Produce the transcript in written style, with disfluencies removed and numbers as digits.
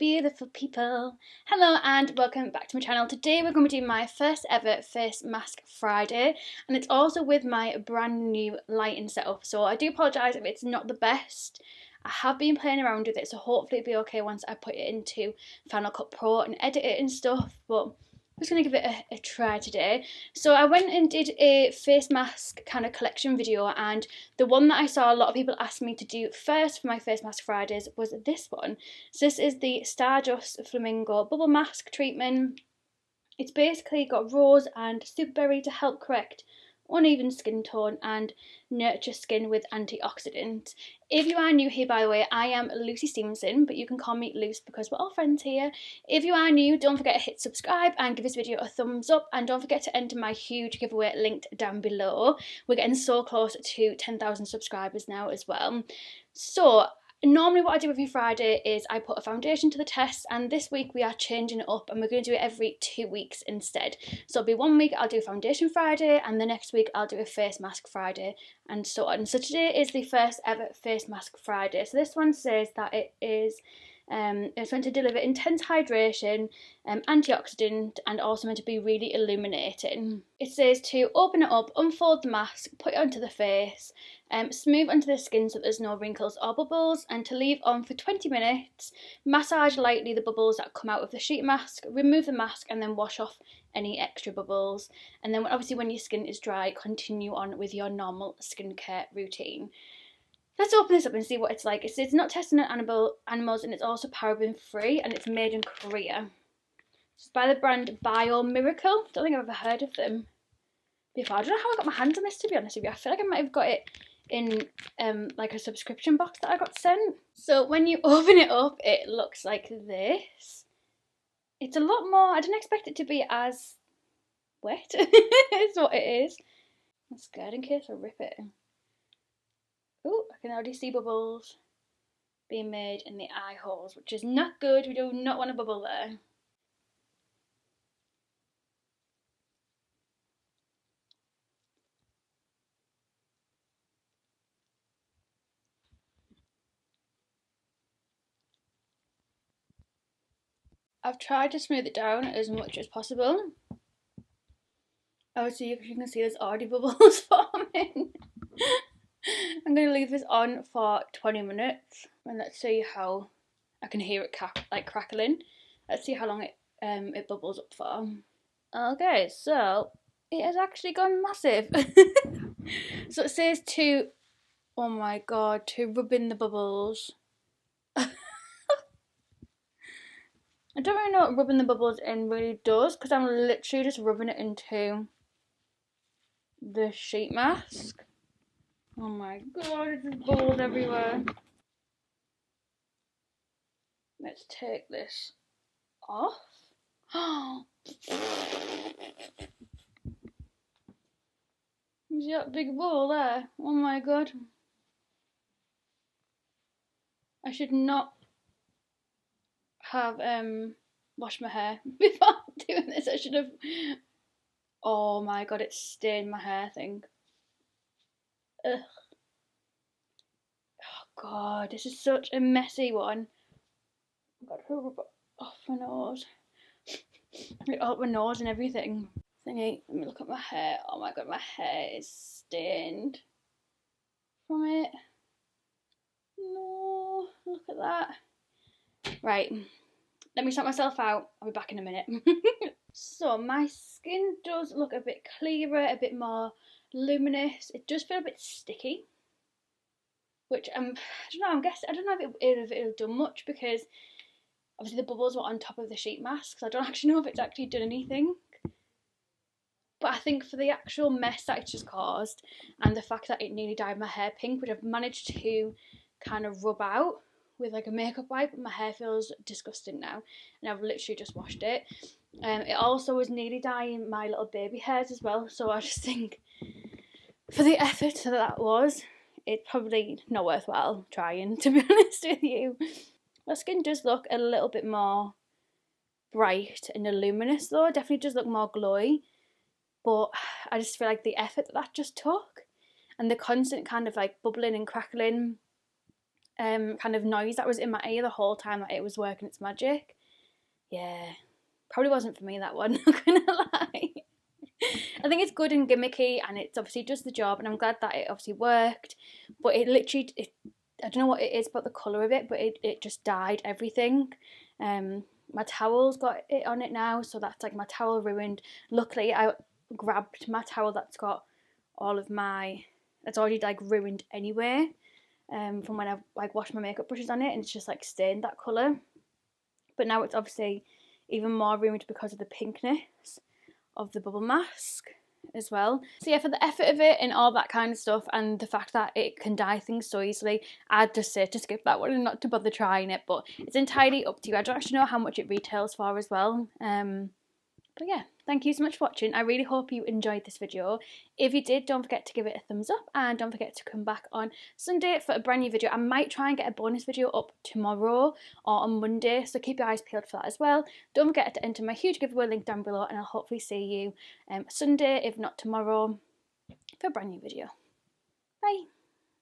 beautiful people. Hello and welcome back to my channel. Today we're going to be doing my first ever Face Mask Friday, and it's also with my brand new lighting setup, so I do apologise if it's not the best. I have been playing around with it, so hopefully it'll be okay once I put it into Final Cut Pro and edit it and stuff, but I'm just going to give it a try today. So I went and did a face mask kind of collection video, and the one that I saw a lot of people ask me to do first for my Face Mask Fridays was this one. So this is the Stardust Flamingo Bubble Mask Treatment. It's basically got rose and superberry to help correct uneven skin tone and nurture skin with antioxidants. If you are new here, by the way, I am Luce Stephenson, but you can call me Luce because we're all friends here. If you are new, don't forget to hit subscribe and give this video a thumbs up, and don't forget to enter my huge giveaway linked down below. We're getting so close to 10,000 subscribers now as well. So normally what I do every Friday is I put a foundation to the test, and this week we are changing it up and we're going to do it every 2 weeks instead. So it'll be 1 week I'll do a foundation Friday, and the next week I'll do a face mask Friday, and so on. So today is the first ever face mask Friday. So this one says that it is it's meant to deliver intense hydration, antioxidant, and also meant to be really illuminating. It says to open it up, unfold the mask, put it onto the face, smooth onto the skin so there's no wrinkles or bubbles, and to leave on for 20 minutes. Massage lightly the bubbles that come out of the sheet mask, remove the mask, and then wash off any extra bubbles. And then obviously when your skin is dry, continue on with your normal skincare routine. Let's open this up and see what it's like. It's not testing on animals, and it's also paraben free, and it's made in Korea. It's by the brand Bio Miracle. Don't think I've ever heard of them before. I don't know how I got my hands on this, to be honest with you. I feel like I might have got it in like a subscription box that I got sent. So when you open it up, it looks like this. It's a lot more, I didn't expect it to be as wet. It's what it is. I'm scared in case I rip it. Oh, I can already see bubbles being made in the eye holes, which is not good. We do not want a bubble there. I've tried to smooth it down as much as possible. Obviously, you can see there's already bubbles forming. I'm going to leave this on for 20 minutes, and let's see how I can hear it crackling. Let's see how long it bubbles up for. Okay, so it has actually gone massive. So it says to, oh my god, to rub in the bubbles. I don't really know what rubbing the bubbles in really does, because I'm literally just rubbing it into the sheet mask. Oh my god, there's bubbles everywhere. Let's take this off. See that big ball there? Oh my god. I should not have washed my hair before doing this. I should have. Oh my god, it stained my hair, I think. Ugh. Oh god, this is such a messy one. I've got to rub it off my nose. Off my nose and everything. Thingy, let me look at my hair. Oh my god, my hair is stained from it. No, look at that. Right, let me sort myself out. I'll be back in a minute. So my skin does look a bit clearer, a bit more luminous. It does feel a bit sticky, which I don't know. I don't know if it'll do much, because obviously the bubbles were on top of the sheet mask, so I don't actually know if it's actually done anything. But I think for the actual mess that it's just caused, and the fact that it nearly dyed my hair pink, which I've managed to kind of rub out with like a makeup wipe, but my hair feels disgusting now, and I've literally just washed it. It also was nearly dyeing my little baby hairs as well, so I just think for the effort that was, it's probably not worthwhile trying, to be honest with you. My skin does look a little bit more bright and luminous though. It definitely does look more glowy, but I just feel like the effort that just took, and the constant kind of like bubbling and crackling kind of noise that was in my ear the whole time that it was working its magic. Yeah, probably wasn't for me, that one, not gonna lie. I think it's good and gimmicky, and it's obviously does the job, and I'm glad that it obviously worked, but it literally, I don't know what it is about the colour of it, but it just dyed everything. My towel's got it on it now, so that's like my towel ruined. Luckily, I grabbed my towel that's got all of my, it's already like ruined anyway, from when I like washed my makeup brushes on it, and it's just like stained that colour. But now it's obviously even more ruined because of the pinkness of the bubble mask as well. So yeah, for the effort of it and all that kind of stuff, and the fact that it can dye things so easily, I'd just say to skip that one and not to bother trying it, but it's entirely up to you. I don't actually know how much it retails for as well. But yeah, thank you so much for watching. I really hope you enjoyed this video. If you did, don't forget to give it a thumbs up, and don't forget to come back on Sunday for a brand new video. I might try and get a bonus video up tomorrow or on Monday, so keep your eyes peeled for that as well. Don't forget to enter my huge giveaway link down below, and I'll hopefully see you Sunday, if not tomorrow, for a brand new video. Bye!